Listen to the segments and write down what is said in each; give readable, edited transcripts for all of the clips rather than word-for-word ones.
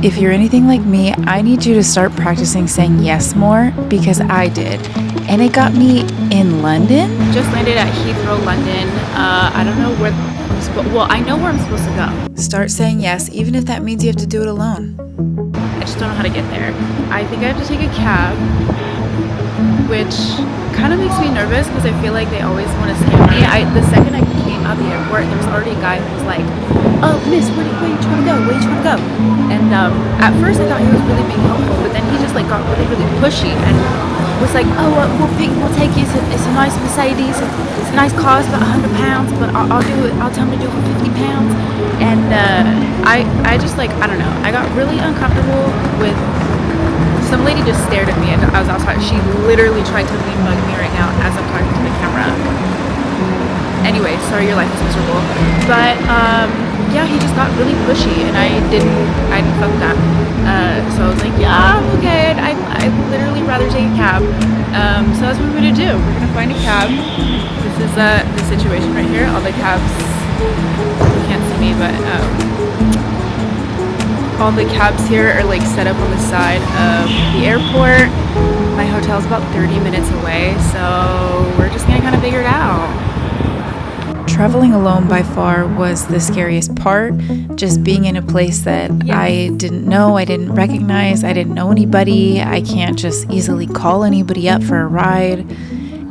If you're anything like me, I need you to start practicing saying yes more, because I did. And it got me in London. Just landed at Heathrow, London. I don't know where well, I know where I'm supposed to go. Start saying yes, even if that means you have to do it alone. I just don't know how to get there. I think I have to take a cab, which kind of makes me nervous because I feel like they always want to scam me. The second I came out the airport, there was already a guy who was like, "Oh, miss, where are you trying to go? Where are you trying to go?" And at first I thought he was really being helpful, but then he just like got really, really pushy and was like, "Oh, we'll take you. It's a nice Mercedes. It's a nice car. It's about £100, but I'll do it. I'll tell him to do it for £50." And I just like, I don't know. I got really uncomfortable with. Some lady just stared at me and I was outside. She literally tried to lean mug me right now as I'm talking to the camera. Anyway, sorry your life is miserable. But yeah, he just got really pushy and I didn't fuck with that. So I was like, yeah, I'm okay. I'd literally rather take a cab. So that's what we're gonna do. We're gonna find a cab. This is the situation right here. All the cabs, you can't see me, but all the cabs here are like set up on the side of the airport. My hotel's about 30 minutes away, so we're just gonna kind of figure it out. Traveling alone by far was the scariest part. Just being in a place that I didn't know, I didn't recognize, I didn't know anybody. I can't just easily call anybody up for a ride.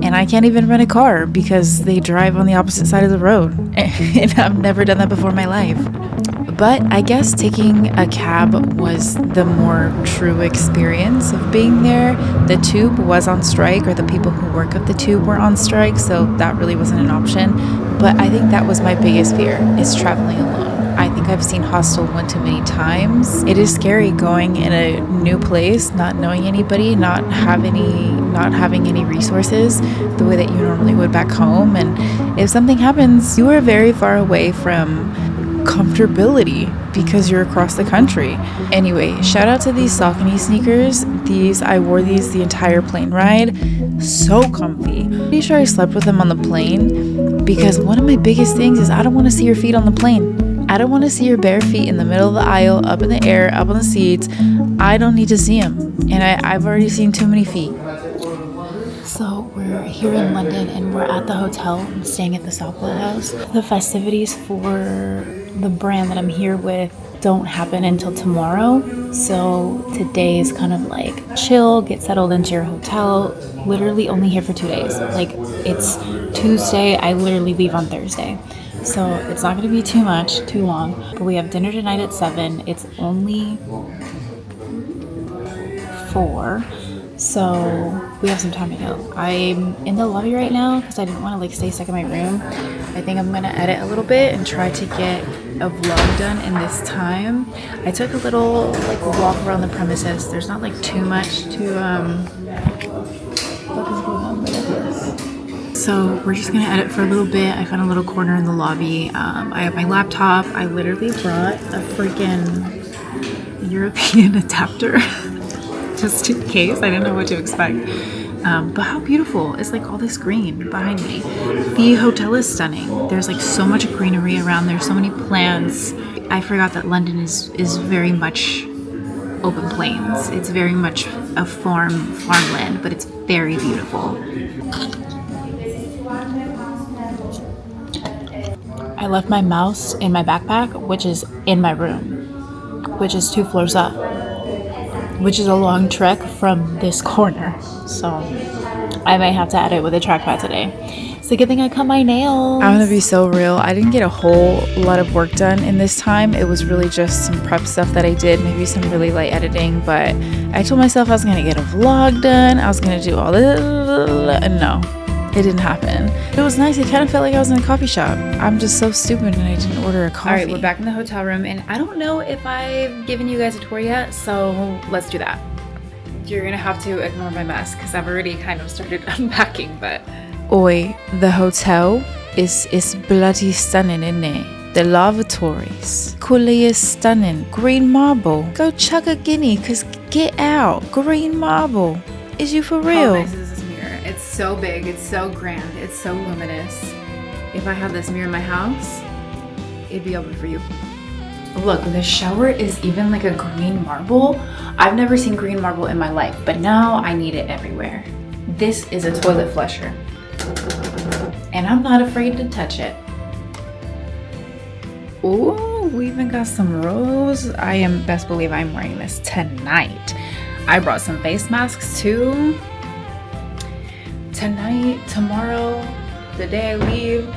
And I can't even rent a car because they drive on the opposite side of the road. And I've never done that before in my life. But I guess taking a cab was the more true experience of being there. The tube was on strike, or the people who work at the tube were on strike, so that really wasn't an option. But I think that was my biggest fear, is traveling alone. I think I've seen Hostel one too many times. It is scary going in a new place, not knowing anybody, not having any resources the way that you normally would back home. And if something happens, you are very far away from comfortability because you're across the country. Anyway, shout out to these Saucony sneakers. I wore these the entire plane ride. So comfy. Pretty sure I slept with them on the plane because one of my biggest things is I don't want to see your feet on the plane. I don't want to see your bare feet in the middle of the aisle, up in the air, up on the seats. I don't need to see them. And I've already seen too many feet. So we're here in London and we're at the hotel. I'm staying at the Southwell House. The festivities for the brand that I'm here with don't happen until tomorrow. So today is kind of like chill, get settled into your hotel. Literally only here for 2 days. Like, it's Tuesday, I literally leave on Thursday. So it's not going to be too long. But we have dinner tonight at 7. It's only 4. So we have some time to go. I'm in the lobby right now because I didn't want to like stay stuck in my room. I think I'm gonna edit a little bit and try to get a vlog done in this time. I took a little like walk around the premises. There's not like too much to what is going on with this? So we're just gonna edit for a little bit. I found a little corner in the lobby. I have my laptop. I literally brought a freaking European adapter. Just in case. I didn't know what to expect. But how beautiful. It's like all this green behind me. The hotel is stunning. There's like so much greenery around. There's so many plants. I forgot that London is very much open plains. It's very much a farmland, but it's very beautiful. I left my mouse in my backpack, which is in my room, which is 2 floors up, which is a long trek from this corner. So I might have to edit with a trackpad today. It's a good thing I cut my nails. I'm gonna be so real. I didn't get a whole lot of work done in this time. It was really just some prep stuff that I did, maybe some really light editing, but I told myself I was gonna get a vlog done. I was gonna do all this, and no, it didn't happen. It was nice. It kind of felt like I was in a coffee shop. I'm just so stupid and I didn't order a coffee. All right, we're back in the hotel room and I don't know if I've given you guys a tour yet, so let's do that. You're gonna have to ignore my mess because I've already kind of started unpacking, but... Oi, the hotel is bloody stunning, isn't it? The lavatories. Coolie is stunning. Green marble. Go chug a guinea, cause get out. Green marble. Is you for real? How nice is this mirror? It's so big, it's so grand, it's so luminous. If I had this mirror in my house, it'd be open for you. Look, the shower is even like a green marble. I've never seen green marble in my life, but now I need it everywhere. This is a toilet flusher, and I'm not afraid to touch it. Ooh, we even got some rose. I am best believe I'm wearing this tonight. I brought some face masks too. Tonight, tomorrow, the day I leave,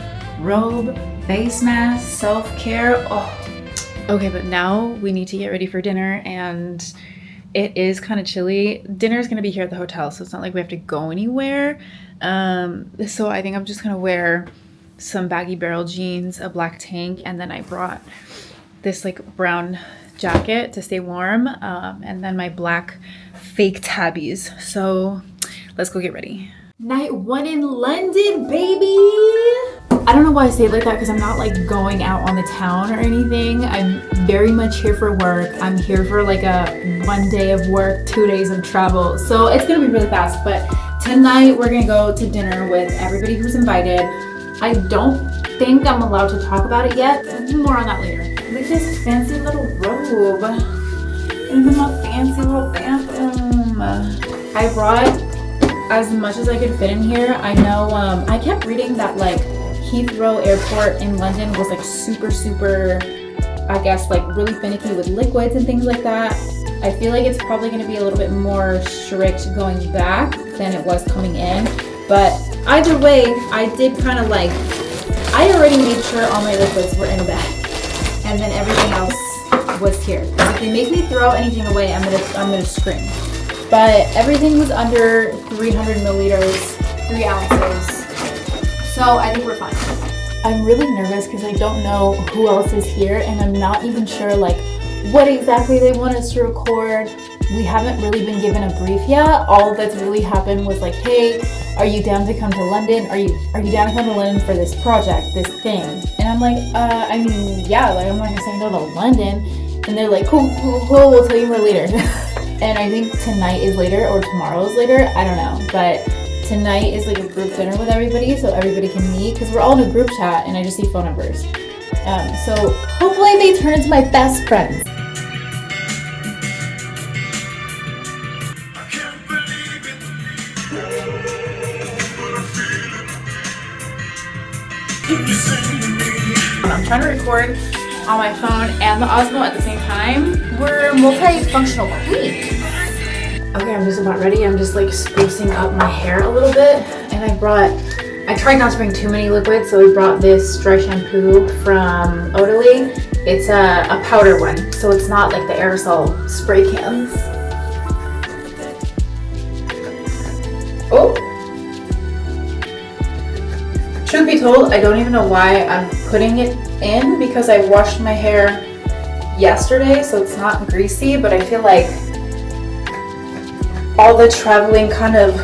robe, face mask, self-care. Oh. Okay, but now we need to get ready for dinner, and it is kind of chilly. Dinner is going to be here at the hotel, so it's not like we have to go anywhere. So I think I'm just going to wear some baggy barrel jeans, a black tank, and then I brought this like brown jacket to stay warm, and then my black fake tabbies. So let's go get ready. Night 1 in London, baby! I don't know why I say it like that, because I'm not like going out on the town or anything. I'm very much here for work. I'm here for like a 1 day of work, 2 days of travel. So it's gonna be really fast, but tonight we're gonna go to dinner with everybody who's invited. I don't think I'm allowed to talk about it yet. More on that later. Look at this fancy little robe. And in my fancy little bathroom. I brought as much as I could fit in here. I know I kept reading that like Heathrow Airport in London was like super, I guess like really finicky with liquids and things like that. I feel like it's probably going to be a little bit more strict going back than it was coming in. But either way, I did kind of like, I already made sure all my liquids were in a bag, and then everything else was here. If they make me throw anything away, I'm gonna scream. But everything was under 300 milliliters, 3 ounces. So I think we're fine. I'm really nervous because I don't know who else is here, and I'm not even sure like what exactly they want us to record. We haven't really been given a brief yet. All that's really happened was like, hey, are you down to come to London? Are you down to come to London for this project, this thing? And I'm like, I mean, yeah, like I'm not gonna say no to London. And they're like, cool, we'll tell you more later. And I think tonight is later or tomorrow is later. I don't know, but tonight is like a group dinner with everybody, so everybody can meet, because we're all in a group chat and I just see phone numbers. So hopefully they turn into my best friends. I'm trying to record on my phone and the Osmo at the same time. We're multifunctional queens. Okay, I'm just about ready. I'm just like sprucing up my hair a little bit, and I tried not to bring too many liquids, so we brought this dry shampoo from Oatly. It's a powder one, so it's not like the aerosol spray cans. Oh! Truth be told, I don't even know why I'm putting it in, because I washed my hair yesterday, so it's not greasy, but I feel like all the traveling kind of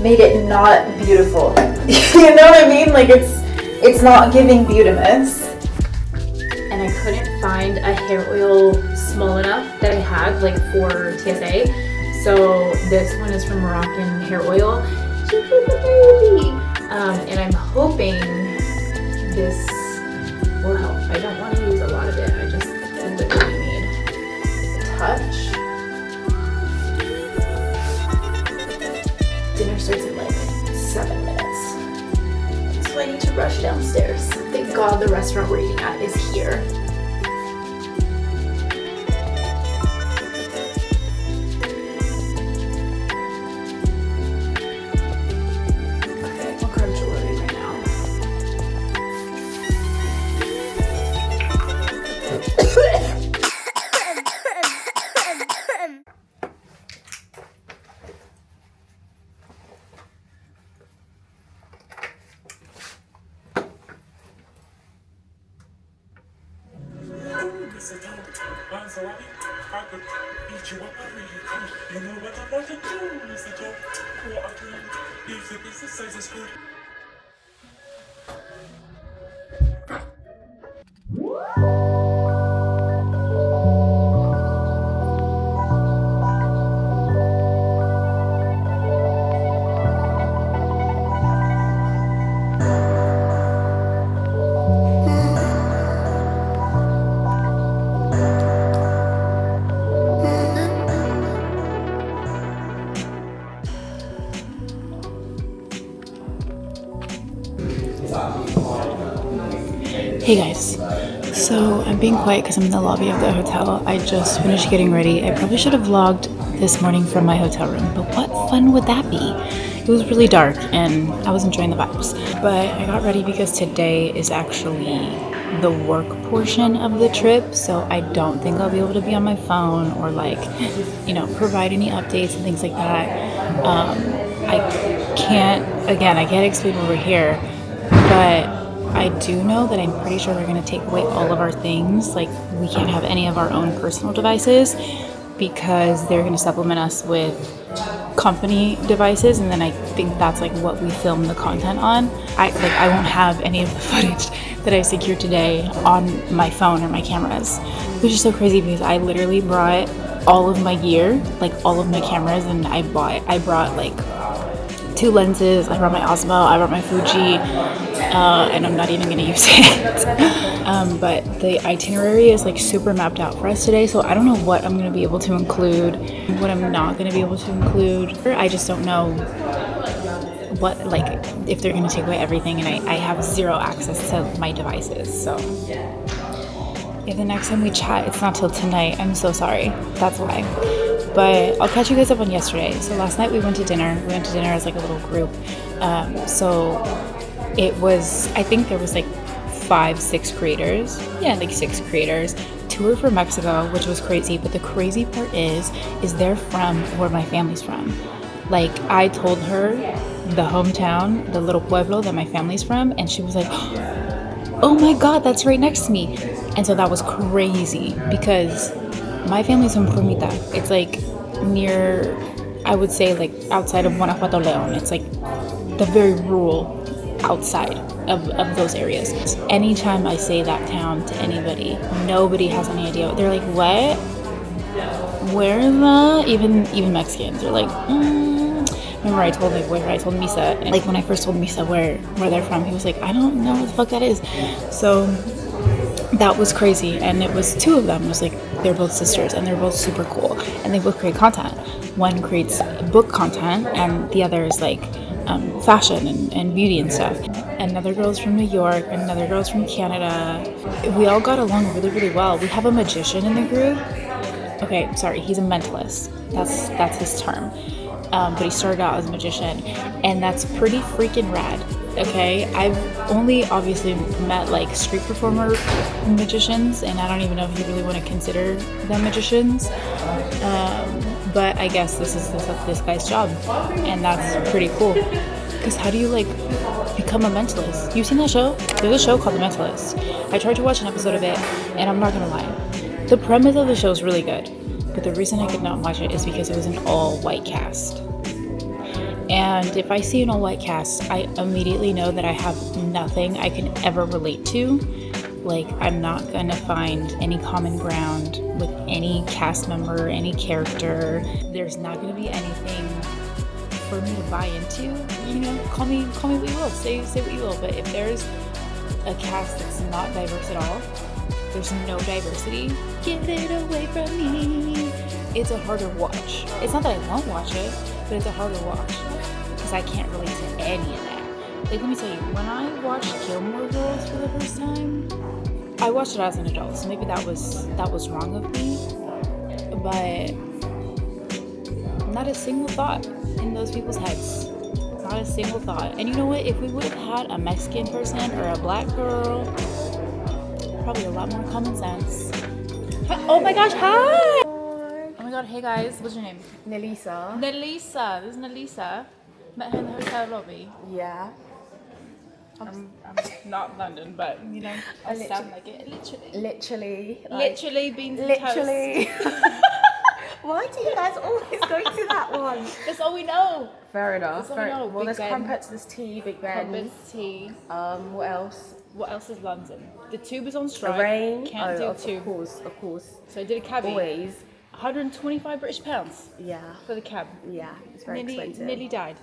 made it not beautiful. You know what I mean? Like it's not giving beautiness. And I couldn't find a hair oil small enough that I had like for TSA. So this one is from Moroccan Hair Oil. And I'm hoping this will help. I don't want to use a lot of it. I just literally need a touch. Dinner starts in like 7 minutes. So I need to rush downstairs. Thank God the restaurant we're eating at is here. Hey guys, so I'm being quiet because I'm in the lobby of the hotel. I just finished getting ready. I probably should have vlogged this morning from my hotel room, but what fun would that be? It was really dark and I was enjoying the vibes. But I got ready because today is actually the work portion of the trip, so I don't think I'll be able to be on my phone or provide any updates and things like that. I can't explain over here, but I do know that I'm pretty sure we're going to take away all of our things. Like, we can't have any of our own personal devices because they're going to supplement us with company devices, and then I think that's like what we film the content on. I won't have any of the footage that I secured today on my phone or my cameras, which is so crazy because I literally brought all of my gear, like all of my cameras, and I brought like 2 lenses. I brought my Osmo, I brought my Fuji, and I'm not even gonna use it. But the itinerary is like super mapped out for us today, so I don't know what I'm gonna be able to include, what I'm not gonna be able to include. I just don't know what, like, if they're gonna take away everything, and I have zero access to my devices. So if the next time we chat, it's not till tonight, I'm so sorry. That's why. But I'll catch you guys up on yesterday. So last night we went to dinner. We went to dinner as like a little group. So it was, I think there was like 6 creators. Yeah, like 6 creators. 2 were from Mexico, which was crazy. But the crazy part is they're from where my family's from. Like, I told her the hometown, the little pueblo that my family's from, and she was like, oh my God, that's right next to me. And so that was crazy because my family's from Formita. It's like near, I would say, like outside of Guanajuato, León. It's like the very rural outside of those areas. Anytime I say that town to anybody, nobody has any idea. They're like, what? Where is that? Even Mexicans, they're like, Remember I told my boyfriend, I told Misa, and like when I first told Misa where they're from, he was like, I don't know what the fuck that is. So that was crazy. And it was 2 of them. It was like, they're both sisters and they're both super cool and they both create content. One creates book content and the other is like fashion and beauty and stuff. Another girl's from New York, another girl's from Canada. We all got along really, really well. We have a magician in the group. Okay, sorry, he's a mentalist. That's his term. But he started out as a magician, and that's pretty freaking rad. Okay, I've only obviously met like street performer magicians, and I don't even know if you really want to consider them magicians. But I guess this is this guy's job, and that's pretty cool. Because how do you like become a mentalist? You've seen that show? There's a show called The Mentalist. I tried to watch an episode of it, and I'm not gonna lie, the premise of the show is really good. But the reason I could not watch it is because it was an all-white cast. And if I see an all-white cast, I immediately know that I have nothing I can ever relate to. Like, I'm not gonna find any common ground with any cast member, any character. There's not gonna be anything for me to buy into. You know, call me what you will, say what you will. But if there's a cast that's not diverse at all, there's no diversity, get it away from me. It's a harder watch. It's not that I won't watch it, but it's a harder watch because I can't relate to any of that. Like, let me tell you, when I watched Gilmore Girls for the first time, I watched it as an adult, so maybe that was wrong of me, but not a single thought in those people's heads. Not a single thought. And you know what? If we would have had a Mexican person or a black girl, probably a lot more common sense. Oh my gosh, hi! Oh my god, hey guys, what's your name? Nelisa. Nelisa. This is Nelisa. Met her in the hotel lobby. Yeah. I'm not London, but you know, I sound like it. Literally beans and literally. toast. Why do you guys always go to that one? That's all we know. Fair enough. That's all we know. Well, Big there's Ben. crumpets, there's tea, Big Ben. Crumpets, tea. What else? What else is London? The Tube is on strike. The rain. Can't do of Tube. Of course. So I did a cabbie. Always. 125 British pounds. Yeah. For the cab. Yeah. It's very expensive. Nearly died.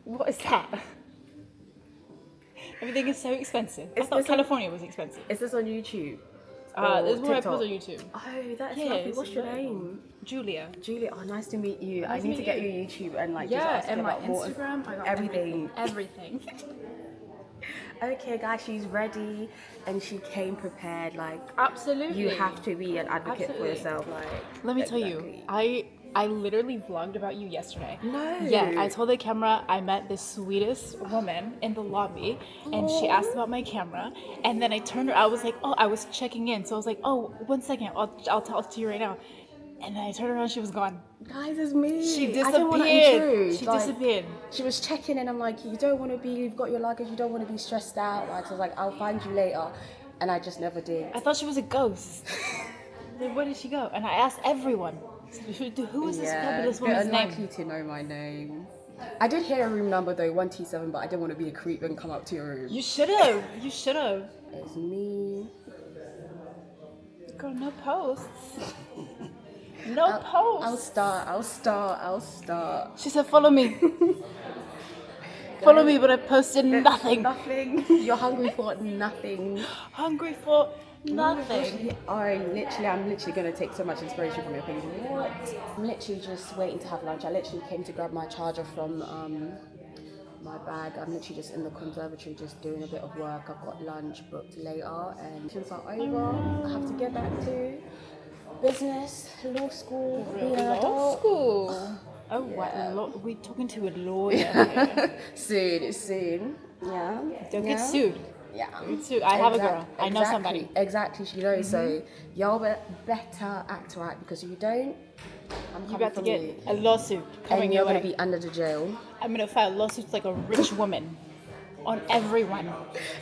What is that? Everything is so expensive. I thought California was expensive. Is this on YouTube? This is what I TikTok? put on YouTube. Oh, that's Yeah, lovely. it's What's your name? Julia. Julia. Oh, nice to meet you. I Nice to need to meet get you. your YouTube and like Yeah, just ask and you my about more Instagram. I got everything. Everything. okay, guys, she's ready and she came prepared. Like, Absolutely. you have to be an advocate Absolutely. for yourself. Like, Let me tell you, I literally vlogged about you yesterday. No. Yeah, I told the camera I met this sweetest woman in the lobby, and she asked about my camera, and then I turned her. I was like, oh, I was checking in, so I was like, oh, 1 second, I'll talk to you right now. And then I turned around, she was gone. Guys, it's me. She I didn't want to intrude. disappeared. She disappeared. She was checking in. I'm like, you don't want to be, you've got your luggage, you don't want to be stressed out. Like, so I was like, I'll find you later. And I just never did. I thought she was a ghost. Then where did she go? And I asked everyone, who is this fabulous woman's they're name? unlikely to know my name. I did hear a room number though, 127, but I didn't want to be a creep and come up to your room. You should have. You should have. It's me. Girl, no posts. No posts. I'll start. She said, follow me. Follow me, but I posted nothing. Nothing. You're hungry for nothing. Hungry for nothing. I'm literally going to take so much inspiration from your page. What? I'm literally just waiting to have lunch. I literally came to grab my charger from my bag. I'm literally just in the conservatory just doing a bit of work. I've got lunch booked later, and since I'm over, I have to get back to business, law school, being an adult. School. Oh, what? We're talking to a lawyer here. Soon. Yeah. Don't get sued. Yeah. Don't get sued. I have a girl. I know somebody. Exactly, she knows. So y'all better act right, because if you don't, I'm You coming got to from get you. a lawsuit coming And your you're going way. to be under the jail. I'm going to file lawsuits like a rich woman on everyone.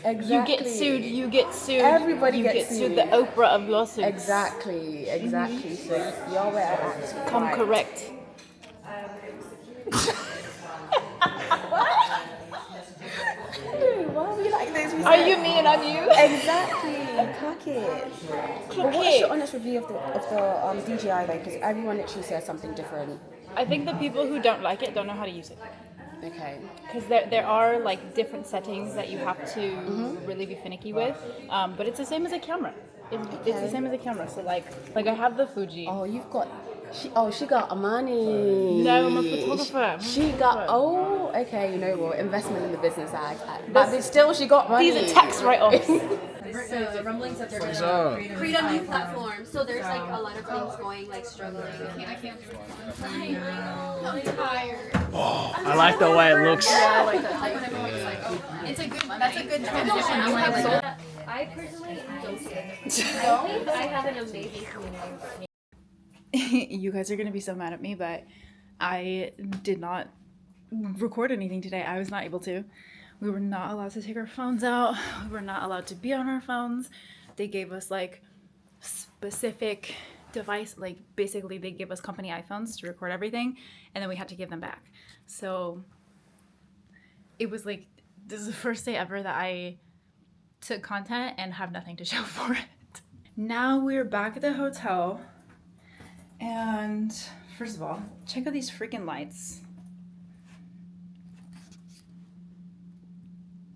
Exactly. You get sued, you get sued. Everybody you gets get sued. sued. The Oprah of lawsuits. Exactly. So y'all better act Come right. correct. Why are we like this? Are you me and I'm you? Exactly. Clock it. But what's it. your honest review of the DJI though? Because everyone literally says something different. I think the people who don't like it don't know how to use it. Okay. Because there are like different settings that you have to really be finicky with. But it's the same as a camera. It's the same as a camera. So like I have the Fuji. Oh, you've got. She got money. No, I'm a photographer. She got. Oh, okay. You know what? Investment in the business. But still, she got money. These are tax write-offs. So rumblings that they're going to create a new platform. So there's like a lot of things going, like struggling. I can't do it. I'm tired. I like the way it looks. It's a good. That's a good transition. I personally don't see it. I have an amazing community. You guys are going to be so mad at me, but I did not record anything today. I was not able to. We were not allowed to take our phones out. We were not allowed to be on our phones. They gave us like specific device, like basically they gave us company iPhones to record everything, and then we had to give them back. So it was like, this is the first day ever that I took content and have nothing to show for it. Now we're back at the hotel. And first of all, check out these freaking lights.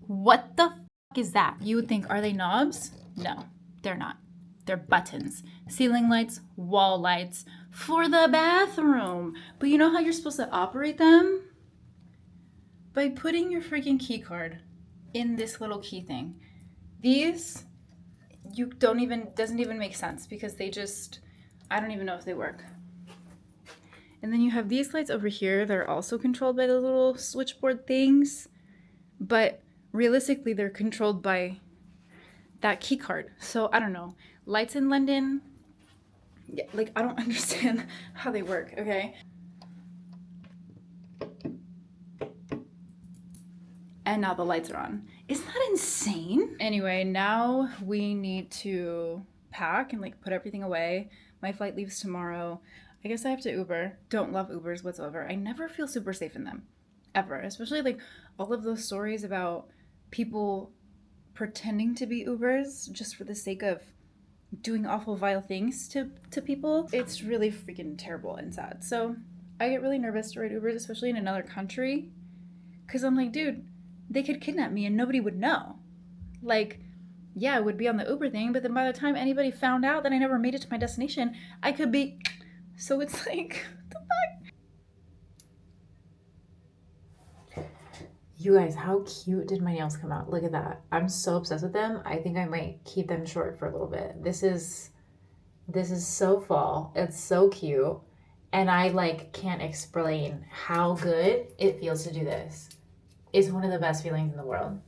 What the f is that? You would think, are they knobs? No, they're not. They're buttons. Ceiling lights, wall lights for the bathroom. But you know how you're supposed to operate them? By putting your freaking key card in this little key thing. These, doesn't even make sense because they just, I don't even know if they work. And then you have these lights over here that are also controlled by the little switchboard things, but realistically they're controlled by that key card. So I don't know. Lights in London, yeah, like I don't understand how they work, okay? And now the lights are on. Isn't that insane? Anyway, now we need to pack and like put everything away. My flight leaves tomorrow. I guess I have to Uber. Don't love Ubers whatsoever. I never feel super safe in them, ever. Especially like all of those stories about people pretending to be Ubers just for the sake of doing awful, vile things to people. It's really freaking terrible and sad. So I get really nervous to ride Ubers, especially in another country, because I'm like, dude, they could kidnap me and nobody would know. Like, yeah, I would be on the Uber thing, but then by the time anybody found out that I never made it to my destination, I could be... So it's like, what the fuck? You guys, how cute did my nails come out? Look at that. I'm so obsessed with them. I think I might keep them short for a little bit. This is so fall. It's so cute. And I like can't explain how good it feels to do this. It's one of the best feelings in the world.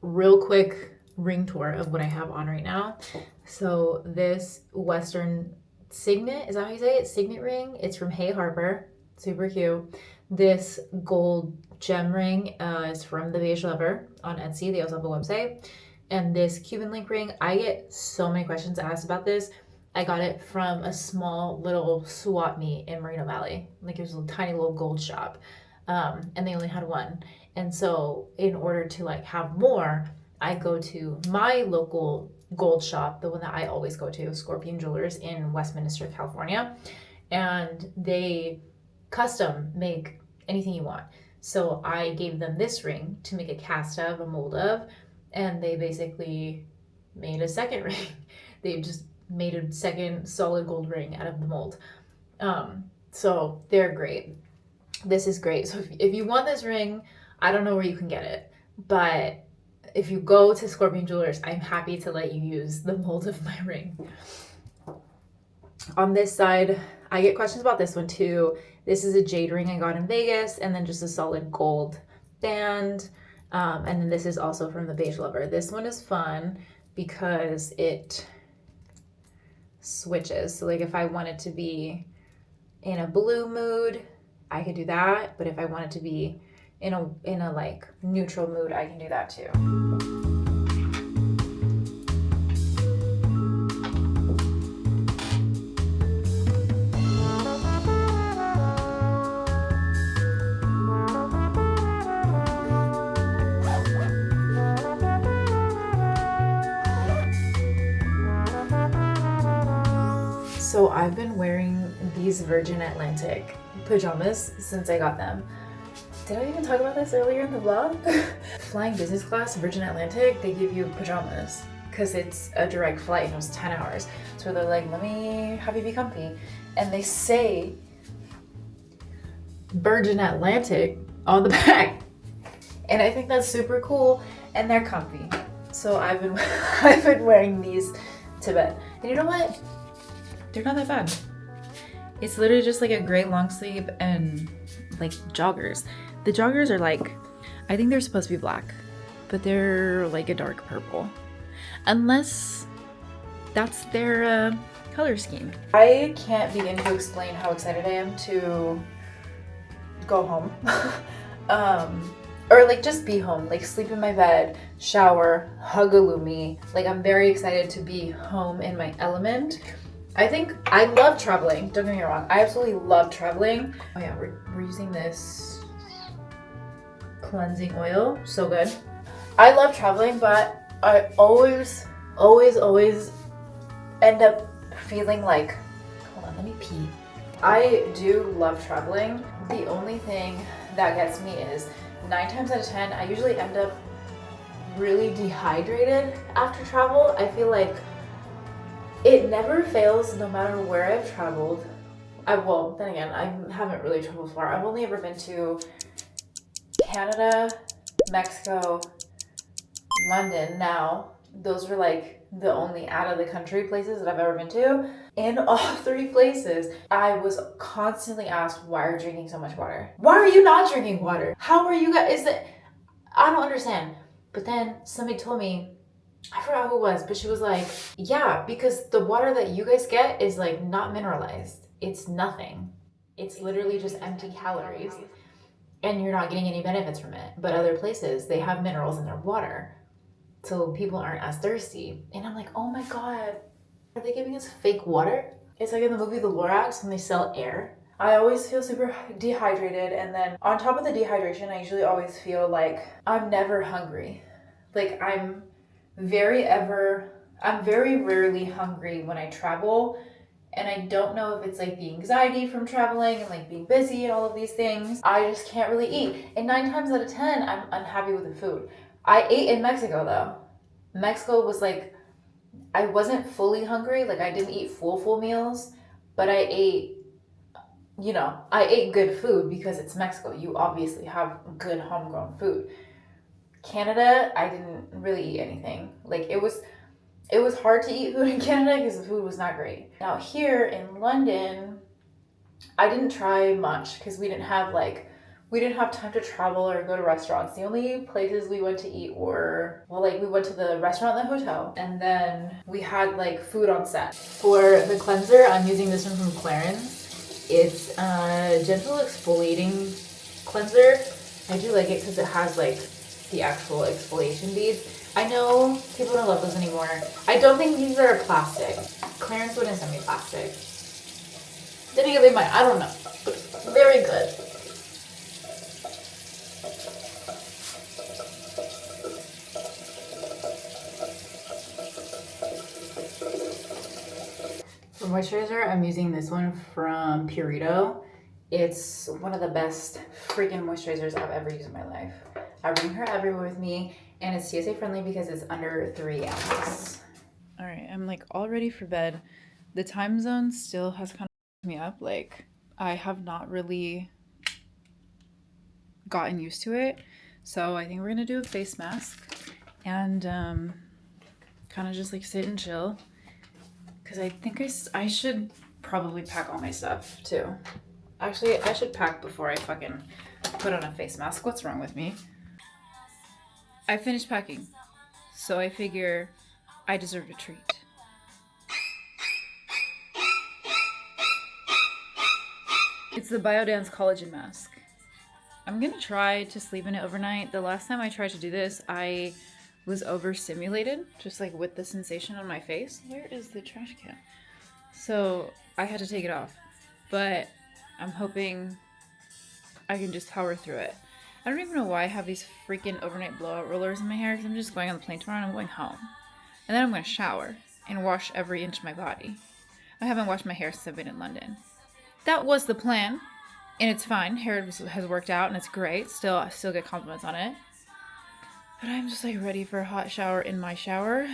Real quick ring tour of what I have on right now. So this Western signet, is that how you say it? Signet ring. It's from Hey Harper. Super cute. This gold gem ring is from the Beige Lover on Etsy. They also have a website. And this Cuban link ring, I get so many questions asked about this. I got it from a small little swap meet in Moreno Valley. Like it was a tiny little gold shop. And they only had one. And so in order to like have more, I go to my local gold shop, the one that I always go to, Scorpion Jewelers in Westminster, California. And they custom make anything you want. So I gave them this ring to make a cast of, a mold of, and they basically made a second ring. They just made a second solid gold ring out of the mold. So they're great. This is great. So if you want this ring, I don't know where you can get it, but if you go to Scorpion Jewelers, I'm happy to let you use the mold of my ring. On this side, I get questions about this one too. This is a jade ring I got in Vegas, and then just a solid gold band. And then this is also from the Beige Lover. This one is fun because it switches. So like if I wanted to be in a blue mood, I could do that. But if I wanted to be in a like neutral mood, I can do that too. So I've been wearing these Virgin Atlantic pajamas since I got them. Did I even talk about this earlier in the vlog? Flying business class, Virgin Atlantic, they give you pajamas because it's a direct flight and it was 10 hours. So they're like, let me have you be comfy. And they say Virgin Atlantic on the back. And I think that's super cool and they're comfy. So I've been wearing these to bed. And you know what? They're not that bad. It's literally just like a gray long sleeve and like joggers. The joggers are like, I think they're supposed to be black, but they're like a dark purple. Unless that's their color scheme. I can't begin to explain how excited I am to go home. Or like just be home, like sleep in my bed, shower, hug a Lumi. Like I'm very excited to be home in my element. I think I love traveling, don't get me wrong. I absolutely love traveling. Oh yeah, we're using this cleansing oil, so good. I love traveling, but I always end up feeling like, hold on, let me pee. I do love traveling. The only thing that gets me is 9 times out of 10, I usually end up really dehydrated after travel. I feel like it never fails no matter where I've traveled. Well, then again, I haven't really traveled far. I've only ever been to Canada, Mexico, London now. Those were like the only out of the country places that I've ever been to. In all 3 places, I was constantly asked, why are you drinking so much water? Why are you not drinking water? How are you guys, I don't understand. But then somebody told me, I forgot who it was, but she was like, yeah, because the water that you guys get is like not mineralized. It's nothing. It's literally just empty calories. And you're not getting any benefits from it. But other places, they have minerals in their water. So people aren't as thirsty. And I'm like, oh my God, are they giving us fake water? It's like in the movie The Lorax when they sell air. I always feel super dehydrated. And then on top of the dehydration, I usually always feel like I'm never hungry. Like I'm very rarely hungry when I travel. And I don't know if it's like the anxiety from traveling and like being busy and all of these things. I just can't really eat. And 9 times out of 10, I'm unhappy with the food. I ate in Mexico though. Mexico was like, I wasn't fully hungry. Like I didn't eat full meals, but I ate good food because it's Mexico. You obviously have good homegrown food. Canada, I didn't really eat anything. Like it was hard to eat food in Canada because the food was not great. Now here in London, I didn't try much because we didn't have time to travel or go to restaurants. The only places we went to eat were, well, like we went to the restaurant in the hotel, and then we had like food on set. For the cleanser, I'm using this one from Clarins. It's a gentle exfoliating cleanser. I do like it because it has like the actual exfoliation beads. I know people don't love those anymore. I don't think these are plastic. Clarins wouldn't send me plastic. Then again, they might. I don't know. But very good. For moisturizer, I'm using this one from Purito. It's one of the best freaking moisturizers I've ever used in my life. I bring her everywhere with me, and it's TSA friendly because it's under 3 ounces. All right, I'm like all ready for bed. The time zone still has kind of me up. Like I have not really gotten used to it. So I think we're gonna do a face mask and kind of just like sit and chill. Because I think I should probably pack all my stuff too. Actually, I should pack before I fucking put on a face mask. What's wrong with me? I finished packing, so I figure I deserve a treat. It's the Biodance collagen mask. I'm gonna try to sleep in it overnight. The last time I tried to do this, I was overstimulated, just like with the sensation on my face. Where is the trash can? So I had to take it off, but I'm hoping I can just power through it. I don't even know why I have these freaking overnight blowout rollers in my hair, because I'm just going on the plane tomorrow and I'm going home. And then I'm going to shower and wash every inch of my body. I haven't washed my hair since I've been in London. That was the plan, and it's fine. Hair has worked out and it's great. I still get compliments on it. But I'm just like ready for a hot shower in my shower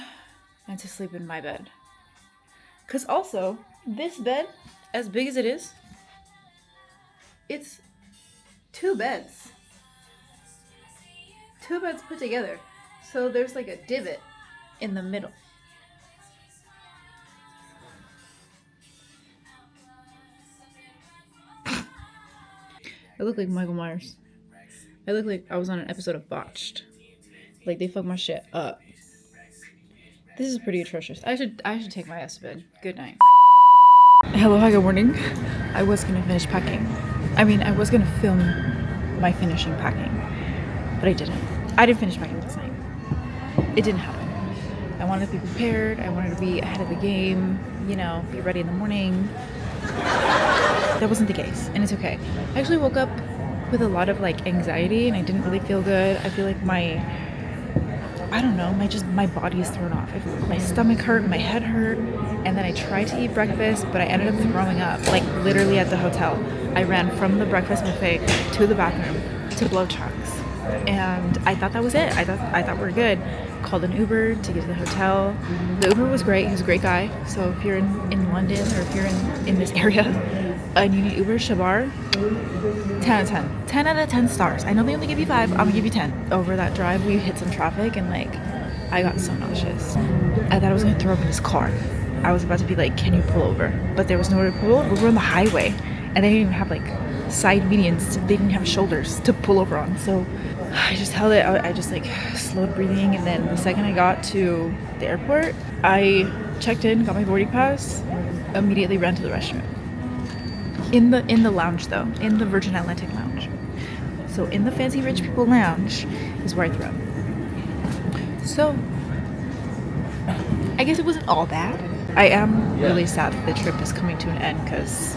and to sleep in my bed. Because also, this bed, as big as it is, it's 2 beds. 2 beds put together. So there's like a divot in the middle. I look like Michael Myers. I look like I was on an episode of Botched. Like they fucked my shit up. This is pretty atrocious. I should take my ass to bed. Good night. Hello, hi, good morning. I was gonna finish packing. I was gonna film my finishing packing, but I didn't. I didn't finish packing last night. It didn't happen. I wanted to be prepared. I wanted to be ahead of the game, be ready in the morning. That wasn't the case, and it's okay. I actually woke up with a lot of like anxiety, and I didn't really feel good. I feel like my body is thrown off. My stomach hurt, my head hurt, and then I tried to eat breakfast, but I ended up throwing up, like literally at the hotel. I ran from the breakfast buffet to the bathroom to blow chucks, and I thought that was it. I thought we were good. Called an Uber to get to the hotel. The Uber was great. He was a great guy. So if you're in London, or if you're in this area and you need Uber, Shabar, 10 out of 10. 10 out of 10 stars. I know they only give you 5. I'm gonna give you 10. Over that drive, we hit some traffic, and like I got so nauseous. I thought I was gonna throw up in his car. I was about to be like, can you pull over? But there was nowhere to pull over. We were on the highway, and they didn't even have like side medians. They didn't have shoulders to pull over on. So I just held it. I just like slowed breathing, and then the second I got to the airport, I checked in, got my boarding pass, immediately ran to the restroom. In the lounge though, in the Virgin Atlantic lounge. So in the fancy rich people lounge is where I threw up. So I guess it wasn't all bad. I am really sad that the trip is coming to an end because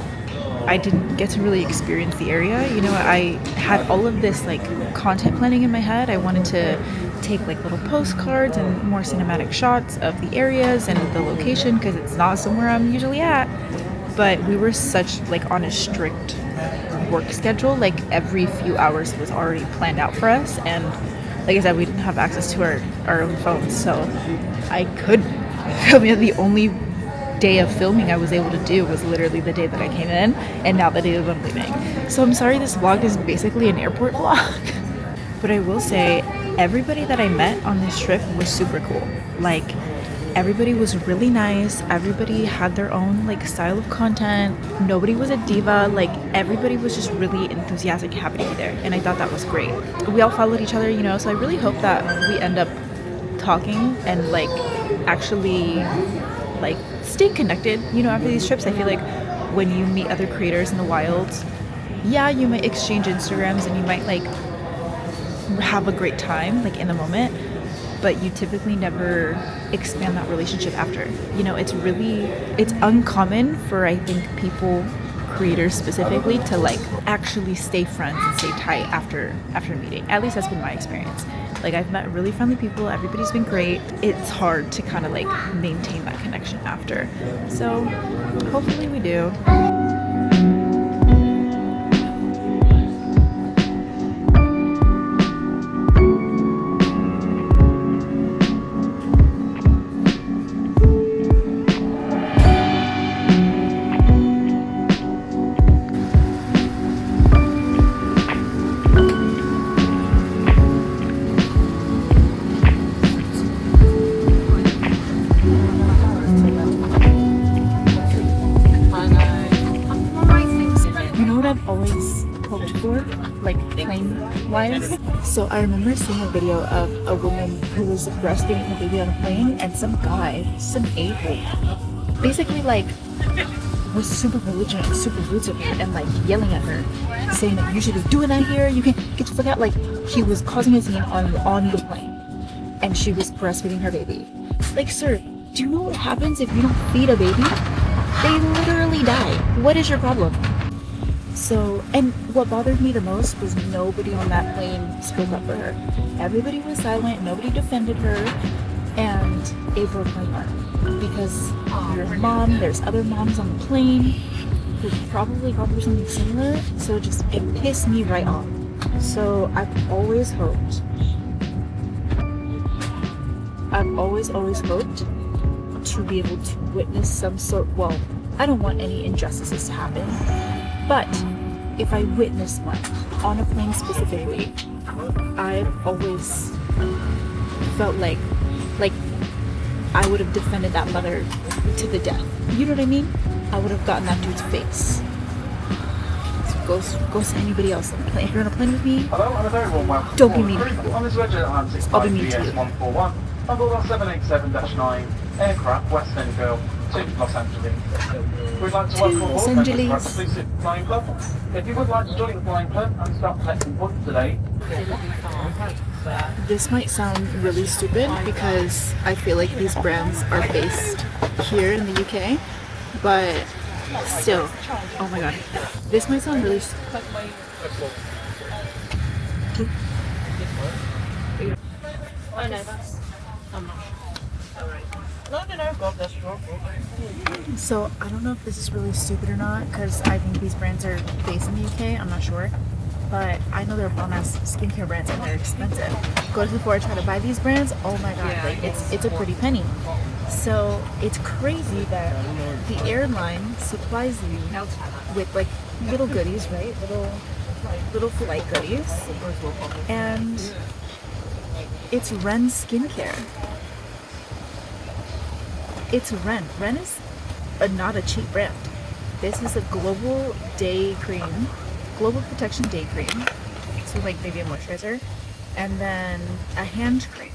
I didn't get to really experience the area. I had all of this like content planning in my head. I wanted to take like little postcards and more cinematic shots of the areas and the location because it's not somewhere I'm usually at. But we were such like on a strict work schedule. Like every few hours was already planned out for us, and like I said, we didn't have access to our own phones, so I could film. The only day of filming I was able to do was literally the day that I came in, and now the day that I'm leaving. So I'm sorry this vlog is basically an airport vlog. But I will say everybody that I met on this trip was super cool. Like, everybody was really nice. Everybody had their own like style of content. Nobody was a diva. Like, everybody was just really enthusiastic, happy to be there. And I thought that was great. We all followed each other, you know, so I really hope that we end up talking and like actually like staying connected, you know, after these trips. I feel like when you meet other creators in the wild, yeah, you might exchange Instagrams and you might like have a great time like in the moment, but you typically never expand that relationship after. You know, it's uncommon for, I think, people, creators specifically, to like actually stay friends and stay tight after meeting. At least that's been my experience. Like, I've met really friendly people, everybody's been great. It's hard to kind of like maintain that connection after. So hopefully we do. So I remember seeing a video of a woman who was breastfeeding her baby on a plane, and some guy, some a-hole, basically like was super belligerent, super rude to her, and like yelling at her, saying that you should be doing that here, you can't get the fuck out. Like, he was causing a scene on the plane, and she was breastfeeding her baby. Like, sir, do you know what happens if you don't feed a baby? They literally die. What is your problem? So, and what bothered me the most was nobody on that plane spoke up for her. Everybody was silent, nobody defended her, and it broke my heart. Because you're a mom, there's other moms on the plane who probably gone through something similar, so it pissed me right off. So I've always hoped to be able to witness some sort, well, I don't want any injustices to happen, but if I witness one on a plane specifically, I've always felt like I would have defended that mother to the death. You know what I mean? I would have gotten that dude's face. So go to anybody else on the plane. If you're on a plane with me, don't be mean to people. I'll be mean to you. On board our 787-9 aircraft, West Endville to Los Angeles. We'd like to welcome all members of our exclusive flying club. If you would like to join the flying club and start collecting points today. This might sound really stupid because I feel like these brands are based here in the UK, but still, oh my god, this might sound really stupid. Oh no, that's... So I don't know if this is really stupid or not, because I think these brands are based in the UK, I'm not sure, but I know they're bomb-ass skincare brands and they're expensive. Go to Sephora, try to buy these brands, oh my god, like it's a pretty penny. So it's crazy that the airline supplies you with like little goodies, right? Little flight goodies, and it's Ren skincare. It's Ren. Ren is not a cheap brand. This is a global protection day cream. So like maybe a moisturizer, and then a hand cream.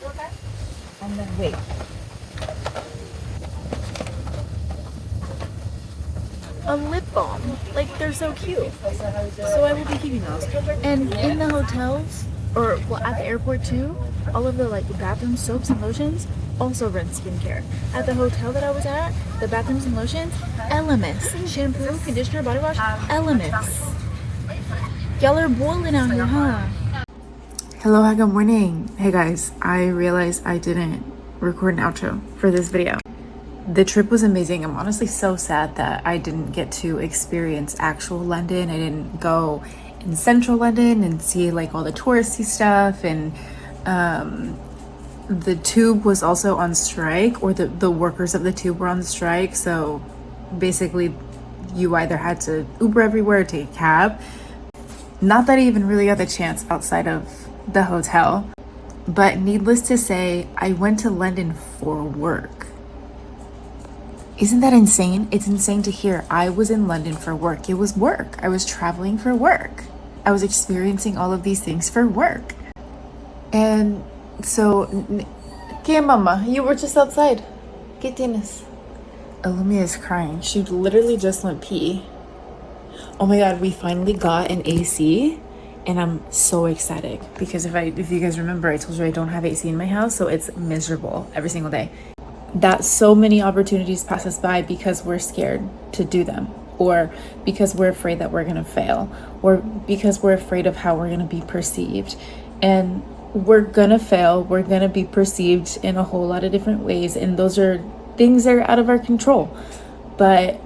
Okay. And then wait. A lip balm. Like, they're so cute. So I will be keeping those. And in the hotels, or well, at the airport too, all of the like bathroom soaps and lotions, also Ren skincare. At the hotel that I was at, the bathrooms and lotions, Elemis. Shampoo, conditioner, body wash, Elemis. Y'all are boiling out here, huh? Hello, hi, good morning. Hey guys, I realized I didn't record an outro for this video. The trip was amazing. I'm honestly so sad that I didn't get to experience actual London. I didn't go in central London and see like all the touristy stuff, and the tube was also on strike, or the workers of the tube were on strike. So basically you either had to Uber everywhere or take a cab. Not that I even really got the chance outside of the hotel. But needless to say, I went to London for work. Isn't that insane? It's insane to hear. I was in London for work. It was work. I was traveling for work. I was experiencing all of these things for work. And so, ¿Qué, mama? You were just outside. ¿Qué tienes? Olumia is crying. She literally just went pee. Oh my god, we finally got an AC. And I'm so ecstatic because if you guys remember, I told you I don't have AC in my house, so it's miserable every single day. That so many opportunities pass us by because we're scared to do them, or because we're afraid that we're gonna fail, or because we're afraid of how we're gonna be perceived. And we're gonna fail, we're gonna be perceived in a whole lot of different ways, and those are things that are out of our control. But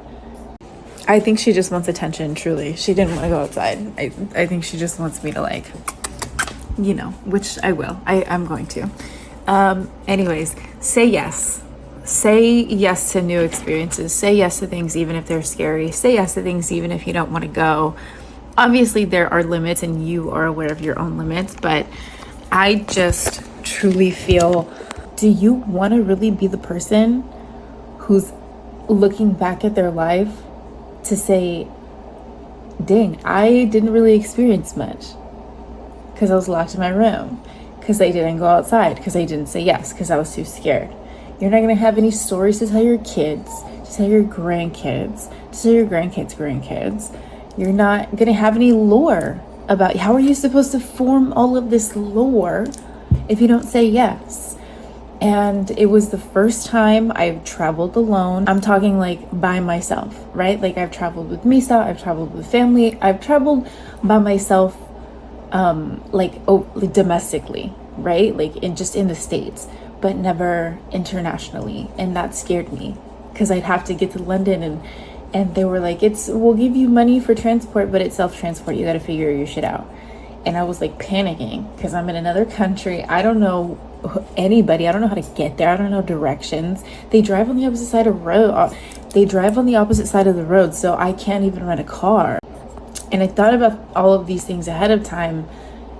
I think she just wants attention, truly. She didn't want to go outside. I think she just wants me to, like, you know, which I will. I'm going to. Anyways, say yes. Say yes to new experiences. Say yes to things even if they're scary. Say yes to things even if you don't want to go. Obviously, there are limits and you are aware of your own limits, but I just truly feel, do you want to really be the person who's looking back at their life to say, dang, I didn't really experience much because I was locked in my room, because I didn't go outside, because I didn't say yes, because I was too scared. You're not going to have any stories to tell your kids, to tell your grandkids, to tell your grandkids. You're not going to have any lore about, how are you supposed to form all of this lore if you don't say yes? And it was the first time I've traveled alone. I'm talking like by myself, right? Like I've traveled with Misa, I've traveled with family, I've traveled by myself, like domestically, right? Like in the States, but never internationally. And that scared me because I'd have to get to London and they were like, we'll give you money for transport, but it's self-transport. You got to figure your shit out. And I was like panicking because I'm in another country. I don't know anybody. I don't know how to get there. I don't know directions. They drive on the opposite side of the road. So I can't even rent a car. And I thought about all of these things ahead of time,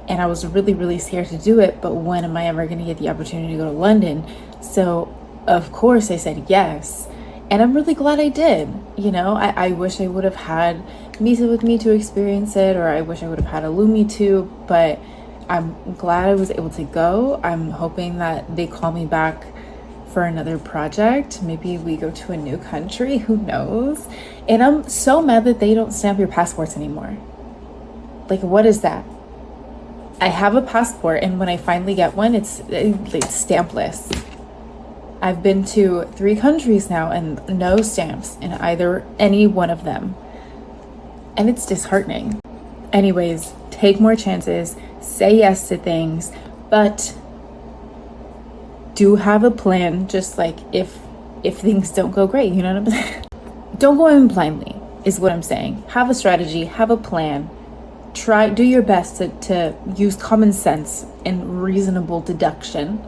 and I was really, really scared to do it. But when am I ever going to get the opportunity to go to London? So of course I said yes. And I'm really glad I did. You know, I wish I would have had Misa with me to experience it, or I wish I would have had Alumi too, but I'm glad I was able to go. I'm hoping that they call me back for another project. Maybe we go to a new country, who knows? And I'm so mad that they don't stamp your passports anymore. Like, what is that? I have a passport, and when I finally get one, it's stampless. I've been to 3 countries now and no stamps in any one of them. And it's disheartening. Anyways, take more chances, say yes to things, but do have a plan, just like if things don't go great, you know what I'm saying? Don't go in blindly, is what I'm saying. Have a strategy, have a plan. Do your best to use common sense and reasonable deduction.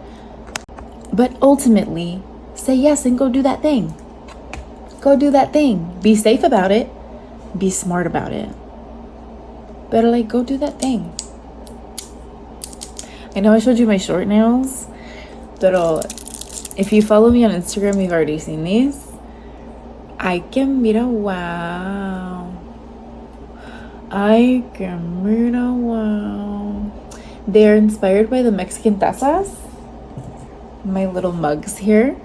But ultimately, say yes and go do that thing. Go do that thing. Be safe about it. Be smart about it. But like, go do that thing. I know I showed you my short nails, but if you follow me on Instagram, you've already seen these. I can mira wow. I can mira wow. They're inspired by the Mexican tazas. My little mugs here.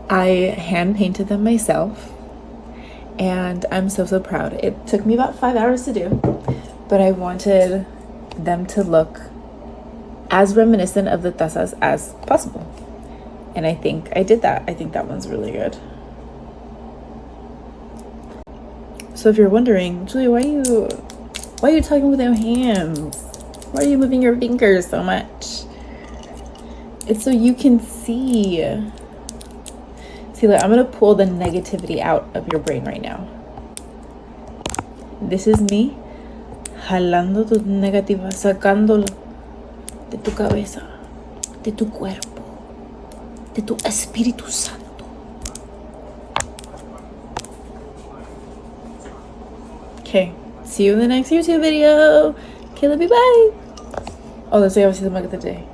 I hand painted them myself, and I'm so proud. It took me about 5 hours to do, but I wanted them to look as reminiscent of the tazas as possible, and I think I did that. I think that one's really good. So if you're wondering, Julia, why are you talking with your hands? Why are you moving your fingers so much? It's so you can see. See, look, I'm gonna pull the negativity out of your brain right now. This is me jalando tu negativa, sacándolo de tu cabeza, de tu cuerpo, de tu Espíritu Santo. Okay, see you in the next YouTube video. Okay, love you, bye. Oh, let's say obviously the mug of the day.